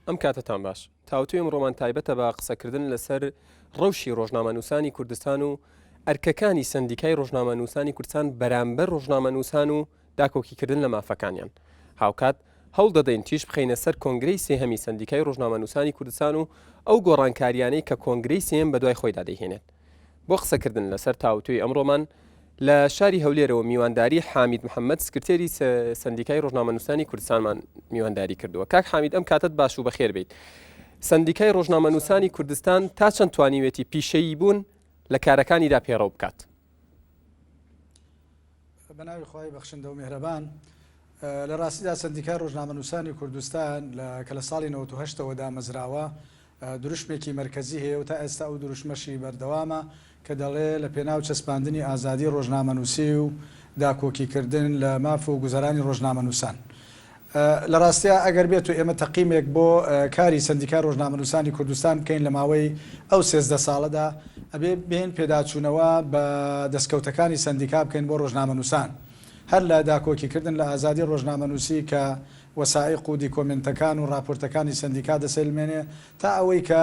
ئەم کاتتان باش تاوتوی ئەمڕۆمان تایبەتە بە قسەکردن لەسەر ڕەوشی ڕۆژنامەنووسانی کوردستان و ئەرکەکانی سندیکای ڕۆژنامەنووسانی کوردستان بەرامبەر ڕۆژنامەنووسان و داکۆکیکردن لە مافەکانیان. هاوکات هەوڵ دەدەین تیش بخەینە سەر کۆنگرەی سێهەمی سندیکای ڕۆژنامەنووسانی کوردستان و ئەو گۆڕانکاریانەی کە کۆنگرەی سێم بەدوای خۆیدا دەیهێنێت. بۆ قسەکردن لەسەر تاوتوی ئەمڕۆمان لە شاری هەولێرەوە میوانداری حامید محەممەد سکرتێری سندیکای ڕۆژنامەنووسانی کوردستانمان میوانداری کردووە. کاک حامید ئەم کاتت باش و بەخێر بیت. سندیکای ڕۆژنامەنووسانی کوردستان تا چەند توانیوێتی پیشەیی بوون لە کارەکانیدا پێڕەو بکات؟ بەناوی خۆی بەخشندە و میهرەبان، لە ڕاستیدا سندیکای ڕۆژنامەنووسانی کوردستان کە لە ساڵی 1970ەوە دامەزراوە دروشمێکی مرکزی هەیە و تا ئێستا ئەو دروشمەشی بەردەوامە کە دەڵێ لە پێناو چەسپاندنی ئازادی ڕۆژنامەنووسی و داکۆکیکردن لە ماف و گوزەرانی ڕۆژنامەنووسان. لە ڕاستیە ئەگەر بێت و ئێمە تەقیمێک بۆ کاری سندیکای ڕۆژنامەنووسانی کوردستان بکەین لە ماوەی ئەو 13 ساڵەدا، ئەبێ بێن پێداچوونەوە بە دەستکەوتەکانی سندیکا بکەین بۆ ڕۆژنامەنووسان، هەر لە داکۆکیکردن لە ئازادی ڕۆژنامەنووسی کە وەسائق و دیکۆمنتەکان و راپۆرتەکانی سندیکا دەسەلمێنێ تا ئەوەی کە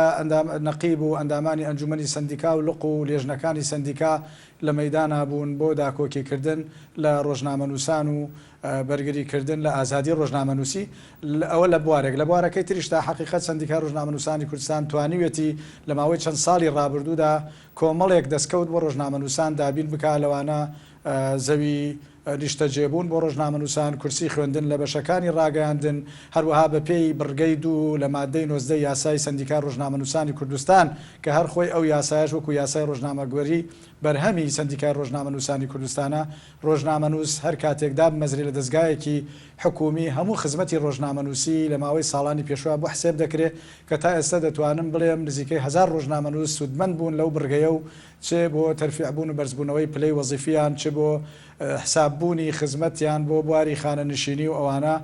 نەقیب و ئەندامانی ئەنجومەنی سندیکا و لق و لێژنەکانی سندیکا لە مەیدانا بوون بۆ داکۆکیکردن لە ڕۆژنامەنووسان و بەرگریکردن لە ئازادی ڕۆژنامەنووسی. ئەوە لە بوارێک لە بوارەکەی تریشتا حقیقەت سندیکا ڕۆژنامەنووسانی کوردستان توانیوێتی لە ماوەی چەند ساڵی ڕابردوودا کۆمەڵێک دەستکەوت بۆ ڕۆژنامەنووسان دابین بکا لەوانە زەوی نیشتە جێبوون بۆ ڕۆژنامەنووسان، کورسی خوێندن لە بەشەکانی ڕاگەاندن، هەروەها بە پێی بڕگەی دوو لە مادەی 19 یاسای سندیکا ڕۆژنامەنووسانی کوردستان کە هەر خۆی ئەو یاسایش وەکو یاسای ڕۆژنامەگوێری بەرهەمی سندیکای ڕۆژنامەنووسانی کوردستانە، ڕۆژنامەنووس هەر کاتێکدا بمەزرێ لە دەستگایەکی حکومی هەموو خزمەتی ڕۆژنامەنووسی لە ماوەی ساڵانی پێشوە بۆ حسێب دەکرێت کە تا ئێستا دەتوانم بڵێم نزیکەی 1000 ڕۆژنامەنووس سودمەند بوون لەو بڕگەیە و چێ بۆ تەرفیعبوون و بەرزبوونەوەی پلەی وەزیفیان، چ بۆ حساببوونی خزمەتیان بۆ بواری خانەنشینی و ئەوانە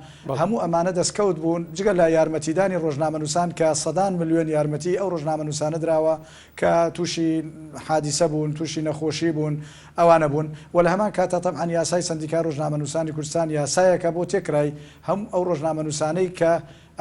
هەموو ئەمانە دەستکەوت بوون جگە لە یارمەتیدانی ڕۆژنامەنووسان کە سەدان ملیۆن یارمەتی ئەو ڕۆژنامەنووسانە درراوە کە تووشی حادیسە بوون، تووشی نەخۆشی بوون، ئەوانە بوون. و لە هەمان کاتە تەمەن یاسای سندیکا ڕۆژنامەنووسانی کوردستان یاسایەکە بۆ تێکرای هەم ئەو ڕۆژنامەنووسانەی کە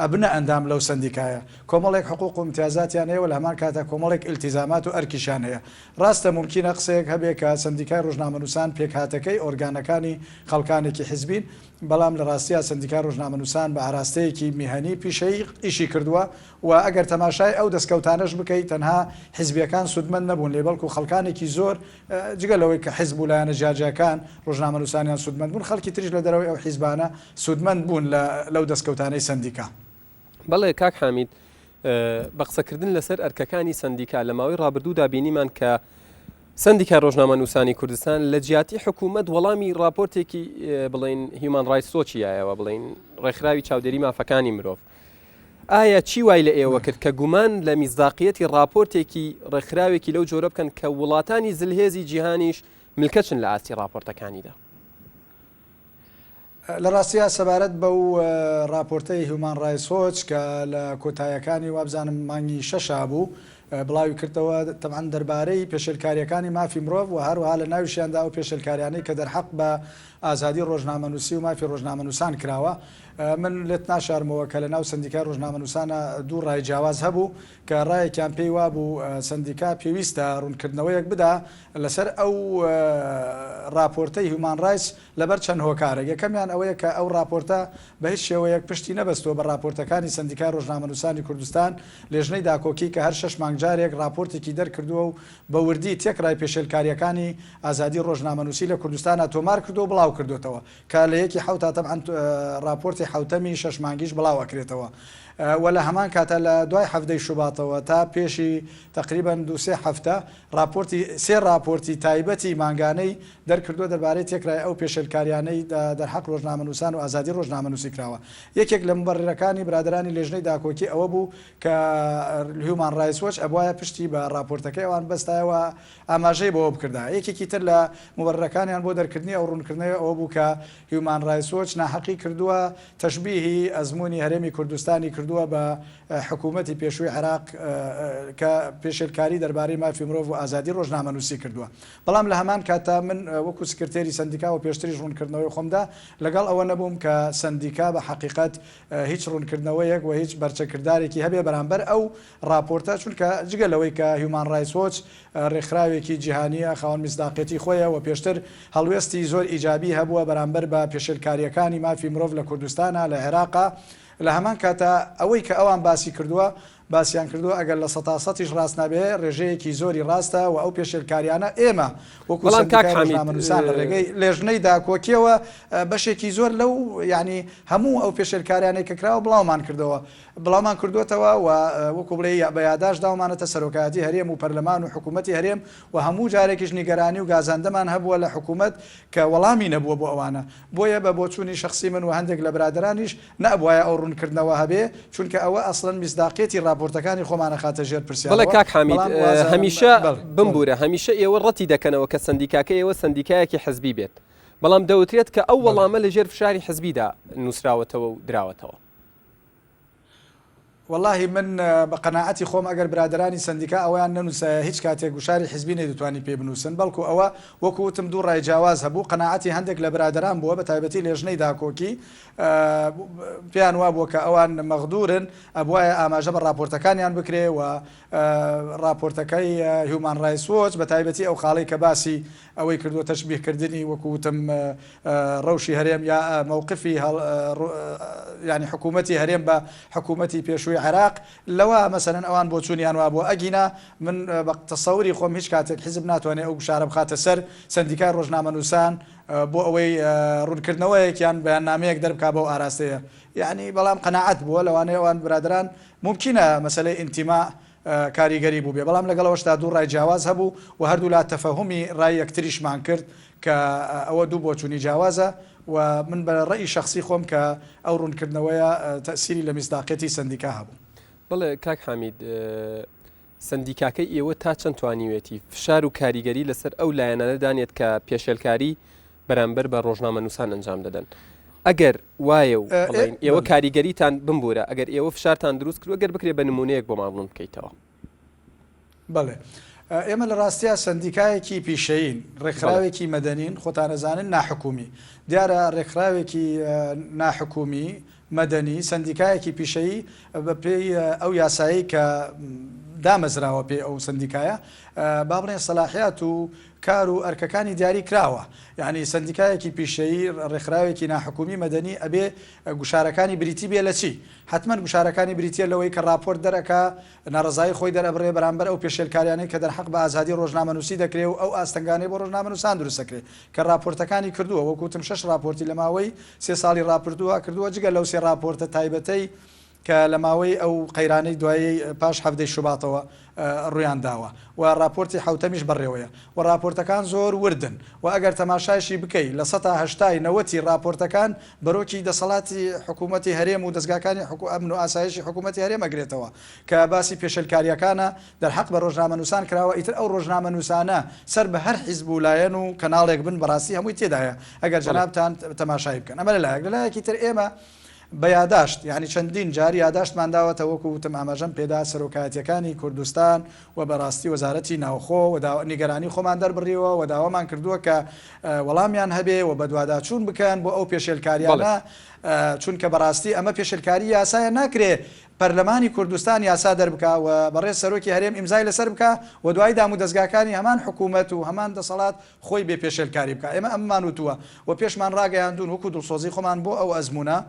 ئەبنە ئەندام لەو سندیکایە کۆمەڵێک حقوق و امتیازاتیان هەیە و لە هەمان کاتە کۆمەڵێک ئیلتیزامات و ئەرکیشان هەیە. ڕاستە ممکنە قسەیەک هەبێت کە سندیکای ڕۆژنامەنووسان پێکهاتەکەی ئۆرگانەکانی خەڵکانێکی حیزبین، بەڵام لە ڕاستیە سندیکای ڕۆژنامەنووسان بە ئاراستەیەکی میهەنی پیشەی ئیشی کردووە و ئەگەر تەماشای ئەو دەستکەوتانەش بکەیت تەنها حیزبیەکان سودمەند نەبوون لێ بەڵکو خەڵکانێکی زۆر جگە لەوەی کە حیزب و لایەنە جیاجیەکان ڕۆژنامەنووسانیان سودمەند بوون، خەڵکی تریش لە دەرەوەی ئەو حیزبانە سودمەند بوون لەو دەستکەوتانەی سندیکا. بەڵێ کاک حامید، بە قسەکردن لەسەر ئەرکەکانی سندیکا لە ماوەی ڕابردوودا بینیمان کە سندیکا ڕۆژنامەنووسانی کوردستان لە جیاتی حکوومەت وەڵامی راپۆرتێکی بڵین هیومان ڕایتس وۆچیایەوە بڵین ڕێکخراوی چاودێری مافەکانی مرۆڤ. ئایا چی وای لە ئێوە کرد کە گومان لە میزداقیەتی راپۆرتێکی ڕێکخراوێکی لەو جۆرە بکەن کە وڵاتانی زلهێزی جیهانیش ملکەچن لە ئاستی راپۆرتەکانیدا؟ لە ڕاستیە سەبارەت بەو راپۆرتەی هیومان ڕایتس وۆچ کە لە کۆتاییەکانی وابزانم مانگی 6 بوو بڵاوی کردەوە تەمان دەربارەی پێشێلکاریەکانی مافی مرۆڤ و هەروەها لە ناویشیاندا و پێشێلکاریانەی کە دەرحەق بە ئازادی ڕۆژنامەنووسی و مافی ڕۆژنامەنووسان کراوە. من لێت ناشارمەوە کە لە ناو سندیکای ڕۆژنامەنووسانە دوو ڕای جیاواز هەبوو کە ڕایەکیان پێی وابوو سندیکا پێویستە ڕوونکردنەوەیەک بدا لەسەر ئەو راپۆرتەی هیومان ڕایتس لەبەر چەند هۆکارێک. یەکەمیان ئەوەیە کە ئەو راپۆرتە بە هیچ شێوەیەک پشتی نەبەستەوە بە راپۆرتەکانی سندیکای ڕۆژنامەنووسانی کوردستان، لێژنەی داکۆکی کە هەر 6 مانگ جارێک راپۆرتێکی دەرکردووە و بە وردی تێکرای پێشێلکاریەکانی ئازادی ڕۆژنامەنووسی لە کوردستانە تۆمار کردو و بڵاو کردوتەوە کە لە یەکی حوتا تەمەن راپۆرتی حوتەمی 6 مانگیش بڵاو ئەکرێتەوە. و لە هەمان کاتە لە دوای هەفتەی شوباتەوە تا پێشی تقریبان 2-3 هەفتە سێ راپۆرتی تایبەتی مانگانەی دەرکردووە دەربارەی تێکرای ئەو پێشێلکاریانەی دەرحەق ڕۆژنامەنووسان و ئازادی ڕۆژنامەنووسی کراوە. یەکێک لە مبەررەکانی برادرانی لێژنەی داکۆکی ئەوە بوو کە هیومان ڕایتس وۆچ ئەبوایە پشتی بە راپۆرتەکەی ئەوان بەستایەوە ئاماژەی بۆ بکردا. یەکێکی تر لە مبەررەکانیان بۆ دەرکردنی ئەو ڕوونکردنەوە ئەوە بوو کە هیومان ڕایتس وۆچ ناحەقی کردووە تەشبیهی ئەزموونی هەرێمی کوردستانی کردووە بە حکوومەتی پێشووی عێراق کە پێشێلکاری دەربارەی مافی مرۆڤ و ئازادی ڕۆژنامەنووسی کردووە. بەڵام لە هەمان کاتا من وەکو سکرتێری سندیکا و پێشتری ڕوونکردنەوەی خۆمدا لەگەڵ ئەوە نەبووم کە سندیکا بە حقیقت هیچ ڕوونکردنەوەیەک و هیچ بەرچەکردارێکی هەبێ بەرامبەر ئەو راپۆرتە، چونکە جگە لەوەی کە هیومان رایتس وۆچ ڕێکخراوێکی جیهانیە خاوەن مصداقیەتی خۆیە و پێشتر هەڵوێستی زۆر ئیجابی هەبووە بەرامبەر بە پێشێلکاریەکانی مافی مرۆڤ لە کوردستانە لە عێراقا. لە هەمان کاتە ئەوەی کە ئەوان باسی کردووە باسییان کردو ئەگەر لە سەتاسەتیش ڕاست نابێ ڕێژەیەکی زۆری ڕاستە و ئەو پێشێلکاریانە ئێمە وەکو سندیکای لە ڕێگەی لێژنەی داکۆکیەوە بەشێکی زۆر لەو ینی هەموو ئەو پێشێلکاریانەی کە کراوە بڵاومان کردەوە بڵاومان کردوێتەوە و وەکو بڵێ بە یاداش داومانەتە سەرۆکایەتی هەرێم و پەرلەمان و حکوومەتی هەرێم و هەموو جارێکیش نیگەرانی و گازاندەمان هەبووە لە حکوومەت کە وەڵامی نەبووە بۆ ئەوانە. بۆیە بە بۆچوونی شخصی من و هەندێک لە برادرانیش نەبووایە ئەو ڕوونکردنەوە هەبێ، چونکە ئەوە ئەسڵەن میزداقیەتی راپۆرتەکانی خۆمانە خاتە ژێر پرسیار. بەڵێ کاک حەمید هەمیشە بمبورە هەمیشە ئێوە ڕەتی دەکەنەوە کە سندیکاکە ئێوە سندیکایەکی حزبی بێت، بەڵام دەوترێت کە ئەو وەڵامە لە ژێر فشاری حزبیدا نووسراوەتەوە و دراوەتەوە. والله من بقناعتي خۆم ئەگەر برادرانی سندیکا ئەویان نەنووسە هیچ کاتێک وشاری حزبی نەیدەتوانی پێ بنووسن، بەڵکو ئەوە وەکو وتم دوو ڕای جیاواز هەبوو. قەناعەتی هەندێک لە برادران بووە بە تایبەتی لێژنەی داکۆکی پێیان وا بووە کە ئەوان مەغدورن ئەبوایە ئاماژە بە راپۆرتەکانیان بکرێ و راپۆرتەکەی هیومان رایتس وۆچ بە تایبەتی ئەو خاڵی کە باسی ئەوەی کردووە تەشبیهکردنی وەکو وتم ڕەوشی هەرێم یا مووقفی ینی حکوومەتی هەرێم بە حکوومەتی پێشووی عێراق لەوە مەسەلەن ئەوان بۆ چوونیان وا بۆ ئەگینا من بە تەسەوری خۆم هیچ کاتێک حیزب ناتوانێت ئەو گشارە بخاتە سەر سندیکای ڕۆژنامەنووسان بۆ ئەوەی ڕوونکردنەوەیەکیان بەیاننامەیەک دەربکا بۆ ئاراستەیە. یعنی بەڵام قەناعەت بووە لەوانەیە ئەوان برادران ممکنە مەسەلەی ئینتیما کاریگەری بوو بێ، بەڵام لەگەڵەوەشتا دوو ڕای جیاواز هەبوو و هەردوو لا تەفەهومی ڕای یەکتریشمان کرد کە ئەوە دوو بۆچوونی جیاوازە و من بە ڕێی شخصی خۆم کە ئەو ڕوونکردنەوەیە تەسیری لە میزداقیەتی سندیکا هەبوو. بەڵێ کاک حەمید سندیکاکەی ئێوە تا چەند توانیوێتی فشار و کاریگەری لەسەر ئەو لایەنانە دانێت کە پێشێلکاری بەرامبەر بە ڕۆژنامەنووسان ئەنجام دەدەن؟ ئەگەر وایە و ئێوە کاریگەریتان بمبورە، ئەگەر ئێوە فشارتان دروست کرد ئەگەر بکرێ بە نمونەیەک بۆ ماڵون بکەیتەوە. بەڵێ ئێمە لە ڕاستیە سندیکایەکی پیشەین، ڕێکخراوێکی مەدەنین، خۆتانەزانن ناحکومی، دیارە ڕێکخراوێکی ناحکومی مەدەنی سندیکایەکی پیشەیی بە پێی ئەو یاسایی کە دامەزراوە پێ ئەو سندیکایە با بڵێن سەلاحیات و کار و ئەرکەکانی دیاری کراوە. یعنی سندیکایەکی پیشەیی ڕێکخراوێکی ناحکومی مەدەنی ئەبێ گوشارەکانی بریتی بێ لە چی؟ حتمما گوشارەکانی بریتە لەوەی کە راپۆرت دەرەکە ناڕزایی خۆی دەرەبڕێ بەرامبەر ئەو پێشێلکاریانەی کە دەرحەق بە ئازادی ڕۆژنامەنووسی دەکرێ و ئەو ئاستەنگانەی بۆ ڕۆژنامەنووسان دروستەکرێ کە راپۆرتەکانی کردووە. وەکوتم 6 راپۆرتی لە ماوەی 3 ساڵی راپردووە کردووە، جگە لەو 3 راپۆرتە تایبەتەی کە لە ماوەی ئەو قەیرانەی دوایی پاش هەفتەی شوباتەوە ڕویان داوە و راپۆرتی حوتەمیش بەڕێوەیە و راپۆرتەکان زۆر وردن و ئەگەر تەماشایشی بکەیت لە 1970 راپۆرتەکان بەرۆکی دەسەڵاتی حکوومەتی هەرێم و دەستگاکانی ئەمن و ئاسایشی حکوومەتی هەرێم ئەگرێتەوە کە باسی پێشێلکاریەکانە دەرحەق بە ڕۆژنامەنووسان کراوە. ئیتر ئەو ڕۆژنامەنووسانە سەر بە هەر حیزب و لایەن و کەناڵێک بن بەڕاستی هەمووی تێدایە ئەگەر جەنابتان تەماشای بکەن. ئەمە لەلایەک لەلایەکی تر ئێمە بە یاداشت یعنی چەندین جاری یاداشتمان داوەتە وەکو وتم ئاماژەم پێدا سەرۆکایەتیەکانی کوردستان و بەڕاستی وەزارەتی ناوخۆ و نیگەرانی خۆمان دەربڕیەوە و داوامان کردووە کە وەڵامیان هەبێ و بە دوواداچوون بکەن بۆ ئەو پێشێلکاریانە، چونکە بەڕاستی ئەمە پێشێلکاری یاسایە ناکرێ پەرلەمانی کوردستان یاسا دەربکە و بەڕێز سەرۆکی هەرێم ئیمزای لەسەر بکە و دوای دام و دەستگاکانی هەمان حکوومەت و هەمان دەسەڵات خۆی بێ پێشێلکاری بکە. ئێمە ئەممان وتووە و پێشمان ڕاگەیاندون وەکو دڵسۆزی خۆمان بۆ ئەو ئەزمونە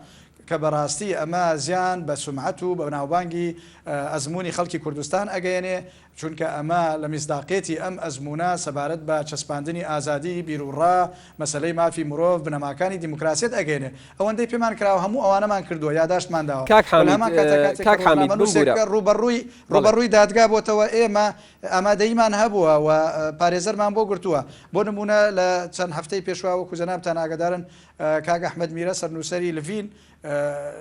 کە بەڕاستی ئەمە زیان بە سومعەت و بە ناوبانگی ئەزمموی خەڵکی کوردستان ئەگەیەنێ، چونکە ئەمە لە میزداقیەتی ئەم ئەزمونە سەبارەت بە چەسپاندنی ئازادی بیرروڕا مەسلەی مافی مرۆڤ بنەماکانی دیموکراسیت ئەگەێنێ. ئەوەندەی پێمان کراوە هەموو ئەوانەمان کردووە یاداشتمان داوە. ڕوبەڕووی دادگا بۆتەوە ئێمە ئامادەیمان هەبووە و پارێزەرمان بۆ گرتووە. بۆ نمونە لە چەند هەفتەی پێشوا وەکو جەنابتان ئاگادارن کاک ئەحمەد میرە سەرنووسەری لڤین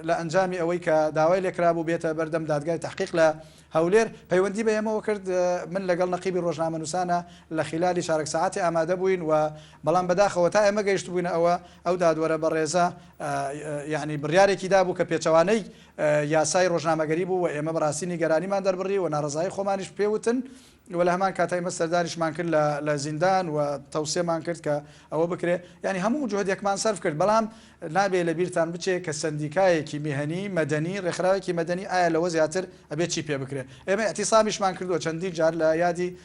لە ئەنجامی ئەوەی کە داوای لێکرابوو بێتە بەردەم دادگای تحقیق لە هەولێر پەیوەندی بە ئێمەوە کرد. من لەگەڵ نەقیبی ڕۆژنامەنووسانە لە خلالی شارەک سەعاتی ئامادە بووین و بەڵام بەداخەوە تا ئێمە گەیشت بووینە ئەو دادوەرە بەڕێزە یعنی بڕیارێکی دابوو کە پێچەوانەی یاسای ڕۆژنامەگەری بوو و ئێمە بەڕاستی نیگەرانیمان دەربڕی و ناڕزایی خۆمانیش پێوتن و لە هەمان کاتای مەسەردانیشمان کرد لە زیندان و تەوسێمان کرد کە ئەوە بکرێ ینی هەموو جهودێکمان سەرف کرد بەڵام نابێت لە بیرتان بچێت کە سندیکایەکی میهنی مەدەنی ڕێکخراوێکی مەدەنی ئایا لەوە زیاتر ئەبێت چی پێ بکرێت ئێمە احتیسامیشمان کردووە چەندین جار لە یادی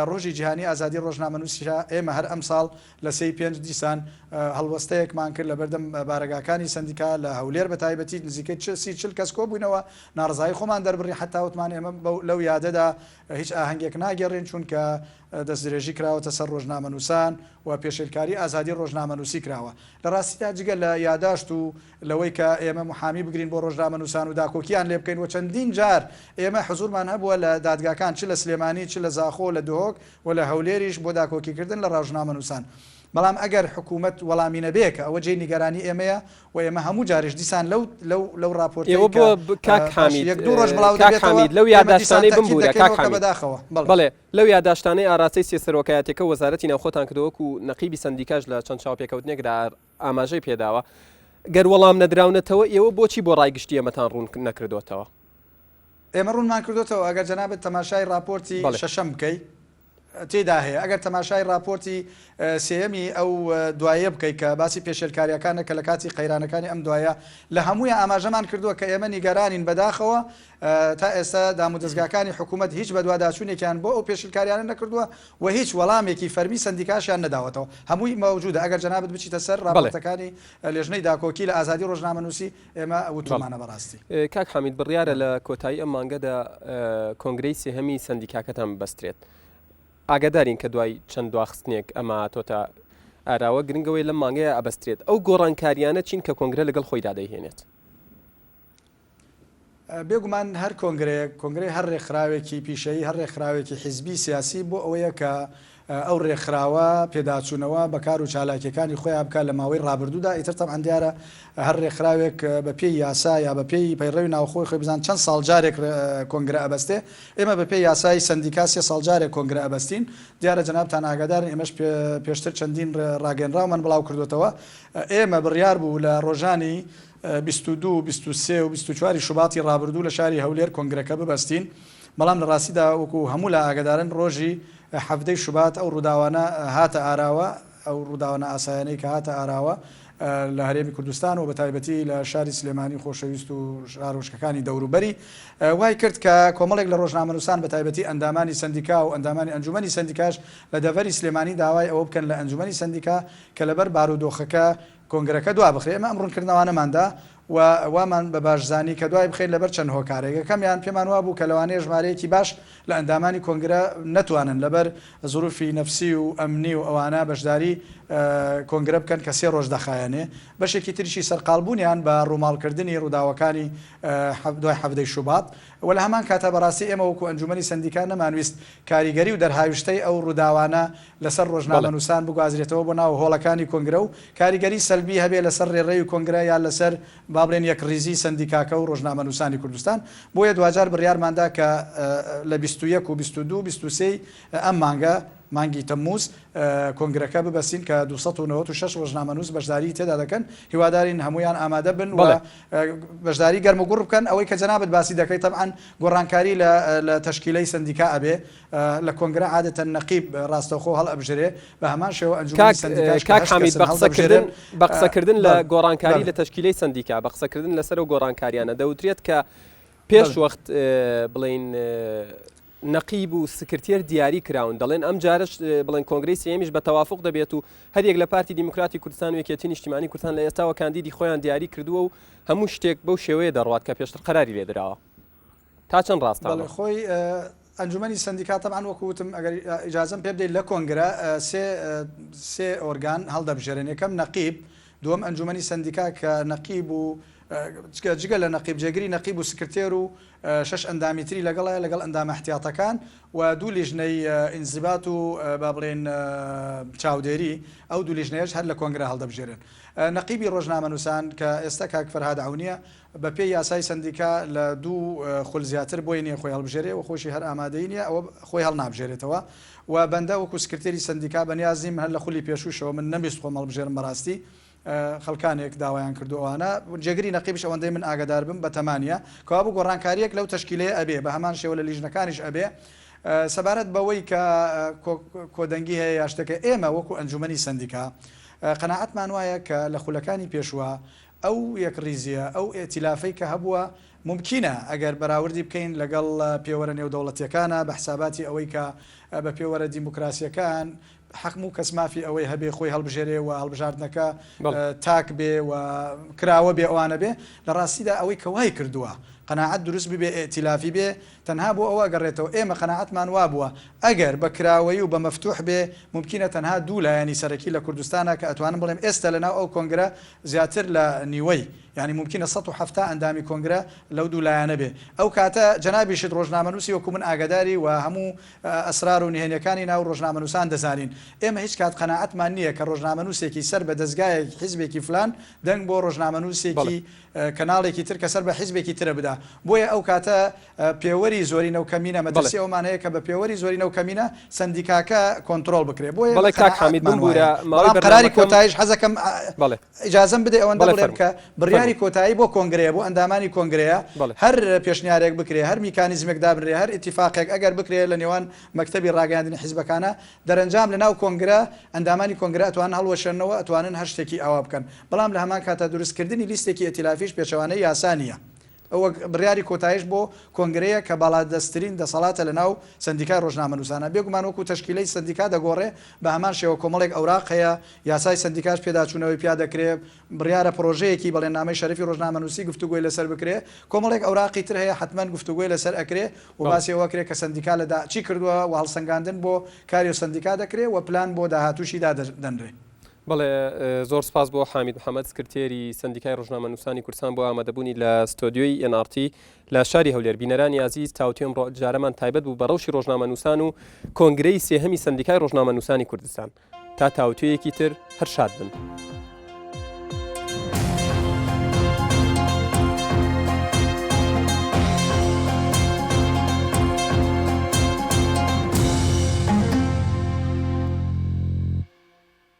ڕۆژی جیهانی ئازادی ڕۆژنامەنووسیە ئێمە هەر ئەم ساڵ لە 5 دیسان هەڵوەستەیەکمان کرد لە بەردەم بارەگاکانی سندیکا لە هەولێر بە تایبەتی نزیکەی 40 کەس کۆ بووینەوە ناڕزایی خۆمان دەربڕی حتا وتمان ئێمە لەو یادەدا هیچ ئاهەنگێک ناگەڕین چونکە دەستدرێژی کراوەتە سەر ڕۆژنامەنووسان و پێشێلکاری ئازادی ڕۆژنامەنووسی کراوە لە ڕاستیدا جگە لە یاداشت و لەوەی کە ئێمە محامی بگرین بۆ ڕۆژنامەنووسان و داکۆکیان لێ بکەین و چەندین جار ئێمە حزورمان هەبووە لە دادگاکان چ لە سلێمانی چ لە زاخۆ لە دۆک و لە هەولێریش بۆ داکۆکیکردن لە ڕۆژنامەنووسان بەڵام ئەگەر حکوومەت وەڵامی نەبێکە ئەوە جێی نیگەرانی ئێمەیە و ئێمە هەموو جارش دیسان لەو راپۆرتی لەو یادداشتانەی بمبورە بڵێ لەو یادداشتانەی ئاراسەی سێسەرۆکایەتەکە وەزارەتی ناوخۆتان کردووەکو نەقیبی سندیکاش لە چەند چاوپێکەوتنێکدا ئاماژەی پێداوە گەر وەڵام نەدراونەتەوە ئێوە بۆچی بۆ ڕایگشتی ئێمەتان ڕوون نەکردوێتەوە ئێمە ڕوونمان کردوێتەوە ئەگەر جەنابەت تەماشای راپۆرتی شەشەم بکەیت تێدا هەیە ئەگەر تەماشای راپۆرتی سێەمی ئەو دوایە بکەیت کە باسی پێشێلکاریەکانە کە لە کاتی قەیرانەکانی ئەم دوایە لە هەمووی ئاماژەمان کردووە کە ئێمە نیگەرانین بەداخەوە تا ئێستا دامودەستگاکانی حکوومەت هیچ بەدواداچوونێکیان بۆ ئەو پێشێلکاریانە نەکردووە و هیچ وەڵامێکی فەرمی سندیکاشیان نەداوەتەوە هەمووی مەوجودە ئەگەر جەنابەت بچیتە سەر راپۆرتەکانی لێژنەی داکۆکی لە ئازادی ڕۆژنامەنووسی ئێمە وتومانە بەڕاستی کاک حەمید بڕیارە لە کۆتایی ئەم مانگەدا کۆنگرەی سێهەمی سندیکاکەتان بەسترێت ئاگادارین کە دوای چەند دواخستنێک ئەمە تۆتا ئاراوە گرنگەوەی لەم مانگەیە ئەبەسترێت ئەو گۆڕانکاریانە چین کە کۆنگرە لەگەڵ خۆی دادەهێنێت بێگومان هەر کۆنگرەی هەر ڕێکخراوێکی پیشەیی هەر ڕێکخراوێکی حیزبی سیاسی بۆ ئەوەیە کە ئەو ڕێکخراوە پێداچوونەوە بەکار و چالاکیەکانی خۆیان بکات لە ماوەی ڕابردوودا ئیتر تەمەن دیارە هەر ڕێکخراوێک بە پێی یاسا یا بە پێی پەیڕەوی ناوخۆی خۆی بزان چەند ساڵجارێک کۆنگرە ئەبەستێ ئێمە بە پێی یاسای سندیکا 3 ساڵجارێک کۆنگرە ئەبەستین دیارە جەنابتان ئاگادارن ئێمەش پێشتر چەندین ڕاگەنراومان بڵاو کردوێتەوە ئێمە بڕیار بوو لە ڕۆژانی 22 23 و 24 شوباتی ڕابردوو لە شاری هەولێر کۆنگرەکە ببەستین بەڵام لە ڕاستیدا وەکو هەموو لە ئاگادارن ڕۆژی هەفتەی شوبات ئەو ڕووداوانە هاتە ئاراوە ئەو ڕووداوانە ئاسایانەی کە هاتە ئاراوە لە هەرێمی کوردستان و بە تایبەتی لە شاری سلێمانی خۆشەویست و شارۆشکەکانی دەوروبەری وای کرد کە کۆمەڵێک لە ڕۆژنامەنووسان بە تایبەتی ئەندامانی سندیکا و ئەندامانی ئەنجومەنی سندیکاش لە دەڤەری سلێمانی داوای ئەوە بکەن لە ئەنجومەنی سندیکا کە لەبەر بارودۆخەکە کۆنگرەکە دوا بخرێ ئێمە ئەم ڕوونکردنەوانەماندا و وامان بە باشزانی کە دوای بخێن لەبەر چەند هۆکارێک کەمیان پێمان وا بوو کە لەوانەیە ژمارەیەکی باش لە ئەندامانی کۆنگرە نەتوانن لەبەر زروفی نەفسی و ئەمنی و ئەوانە بەشداری کۆنگرە بکەن کە 3 ڕۆژ دەخایەنێ بەشێکی تریشی سەرقالبوونیان بە ڕووماڵکردنی ڕووداوەکانی دوای هەفتەی شوبات و لە هەمان کاتە بەڕاستی ئێمە وەکو ئەنجومەنی سندیکا نەمانویست کاریگەری و دەرهاویشتەی ئەو ڕووداوانە لەسەر ڕۆژنامەنووسان بگوازرێتەوە بۆ ناو هۆڵەکانی کۆنگرە و کاریگەری سەلبی هەبێ لەسەر ڕێڕەوی کۆنگرە یان لەسەر بابڵێن یەک ریزی سندیکاکە و ڕۆژنامەنووسانی کوردستان بۆیە دوجار بڕیارماندا کە لە 21 و 22 23 ئەم مانگی تەمموز کۆنگرەکە ببەستین کە 296 ڕۆژنامەنووس بەشداری تێدا دەکەن هیوادارین هەمویان ئامادە بن و بەشداری گەرم و گوڕ بکەن ئەوەی کە جەنابەت باسی دەکەیت تەبعاً گۆڕانکاری لە تەشکیلەی سندیکا ئەبێ لە کۆنگرە عادەتەن نەقیب ڕاستەوخۆ هەڵ ئەبژێرێ بە هەمان شێوە ئەنجومەنی سندیکاش بە قسەکردن لە گۆڕانکاری لە تەشکیلەی سندیکا بە قسەکردن لەسەر و گۆڕانکاریانە دەوترێت کە پێش وەخت بڵین نەقیب و سکرتێر دیاری کراون دەڵێن ئەم جارش بڵێن کۆنگرەی سێمیش بە تەوافق دەبێت و هەرێک لە پارتی دیموکراتی کوردستان و یەکێتی نیشتیمانی کوردستان لە ئێستاوە کاندیدی خۆیان دیاری کردووە و هەموو شتێک بەو شێوەیە دەڕوات کە پێشتر قەراری لێدراوە تا چەند ڕاستە خۆی ئەنجومەنی سندیکا تەبعاً وەکوتم ئەگەر ئیجازەم پێ بدەیت لە کۆنگرە سێ ئۆرگان هەڵدەبژێرن یەکەم نەقیب دووەم ئەنجومەنی سندیکا کە نەقیب و جگە لە نەقیب جێگری نەقیب و سکرتێر و 6 ئەندامیتری لەگەڵە لەگەڵ ئەندامە احتیاطەکان و دوو لیژنەی ئینزیبات و با بڵێن چاودێری ئەو دوو لیژنەیەش هەر لە کۆنگرە هەڵدەبژێرن نەقیبی ڕۆژنامەنووسان کە ئێستا کاک فەرهاد عەونیە بە پێی یاسای سندیکا لە دوو خول زیاتر بۆی نییە خۆی هەڵبژێرێ و خۆشی هەر ئامادەی نییە ئەوە خۆی هەڵ نابژێرێتەوە و بەندە وەکو سکرتێری سندیکا بەنیازیم هەر لە خولی پێشوشەوە من نەمیست خۆم هەڵبژێرم بەڕاستی خەڵکانێک داوایان کردووانە جێگری نەقیبش ئەوەندەی من ئاگدار بم بە تەمانە کەوا بوو گۆڕانکاریەک لەو تەشکیلەیە ئەبێ بە هەمان شێوە لە لیژنەکانیش ئەبێ سەبارەت بەوەی کە کۆدەنگی هەیە یا شتەکە ئێمە وەکو ئەنجومەنی سندیکا قەناعەتمان وایە کە لە خولەکانی پێشوە ئەو یەکڕیزیە ئەو ئێتیلافەی کە هەبووە ممکنە ئەگەر بەراوردی بکەین لەگەڵ پێوەرە نێودەوڵەتیەکانە بە حساباتی ئەوەی کە بە پێوەرە دیموکراسیەکان حەقم و کەس مافی ئەوەی هەبێ خۆی هەڵبژێرێ و هەڵبژاردنەکە تاک بێ و کراوە بێ ئەوانە بێ لە ڕاستیدا ئەوەی کە وای کردووە قەناعەت دروست ببێ ئێتیلافی بێ تەنها بۆ ئەوە گەڕێتەوە ئێمە قەناعەتمان وا بووە ئەگەر بە کراوەی و بە مەفتوح بێ ممکنە تەنها دوو لایەنی سەرەکی لە کوردستانە کە ئەتوانم بڵێم ئێستا لەناو ئەو کۆنگرە زیاتر لە نیوەی یعنی ممکنە 170 ئەندامی کۆنگرە لەو دوو لایەنە بێ ئەو کاتە جەنابیشت ڕۆژنامەنووسی وەکو من ئاگداری و هەموو ئەسرار و نهێنیەکانی ناو ڕۆژنامەنووسان دەزانین ئێمە هیچ کات قەناعەتمان نییە کە ڕۆژنامەنووسێکی سەر بە دەستگایەک حیزبێکی فلان دەنگ بۆ ڕۆژنامەنووسێکی کەناڵێکی تر کە سەر بە حیزبێکی ترە بدا بۆیە ئەو کاتە پێوەری زۆری نەوکەمینە مەدرسی ئەومان هەیە کە بە پێوەری زۆری نەوکەمینە سندیکاکە کۆنتترۆل بکرێ بۆیە قەراری کۆتاییش حەزەکەم ئیجازەم بدە ئەوەندە بڵێم کە بڕیاری کۆتایی بۆ کۆنگرەیە بۆ ئەندامانی کۆنگرەیە هەر پێشنیارێک بکرێ هەر میکانیزمێک دابنرێ هەر ئیتیفاقێک ئەگەر بکرێ لە نێوان مەکتەبی ڕاگەیاندنی حیزبەکانە دەرەنجام لە ناو کۆنگرە ئەندامانی کۆنگرە ئەتوانن هەڵوەشێنەوە ئەتوانن هەر شتێکی ئاوا بکەن بەڵام لە هەمان کاتە دروستکردنی لیستێکی ئەتیلافیش پێچەوانەی یاسانیە ئەوە بڕیاری کۆتاییش بۆ کۆنگرەیە کە باڵادەستترین دەسەڵاتە لە ناو سندیکای ڕۆژنامەنووسانە بێگومان وەکو تەشکیلەی سندیکا دەگۆڕێ بە هەمان شێوە کۆمەڵێک ئەوراق هەیە یاسای سندیکاش پێداچوونەوەی پیا دەکرێت بڕیارە پرۆژەیەکی بەڵێننامەی شەریفی ڕۆژنامەنووسی گفتوگوی لەسەر بکرێ کۆمەڵێک ئەوراقی تر هەیە حتمما گفتوگوی لەسەر ئەکرێ و باسی ئەوە کرێت کە سندیکا لەدا چی کردووە و هەڵسەنگاندن بۆ کاری و سندیکا دەکرێت و پلان بۆ داهاتووشی دادەنرێ بەڵێ زۆر سپاس بۆ حامید محەممەد سکرتێری سندیکای ڕۆژنامەنووسانی کوردستان بۆ ئامادەبوونی لە ستۆدیۆی NRT لە شاری هەولێر بینەرانی عزیز تاوتێم جارەمان تایبەت بوو بە ڕەوشی ڕۆژنامەنووسان و کۆنگرەی سێهەمی سندیکای ڕۆژنامەنووسانی کوردستان تا تاوتویەکی تر هەر شاد بن.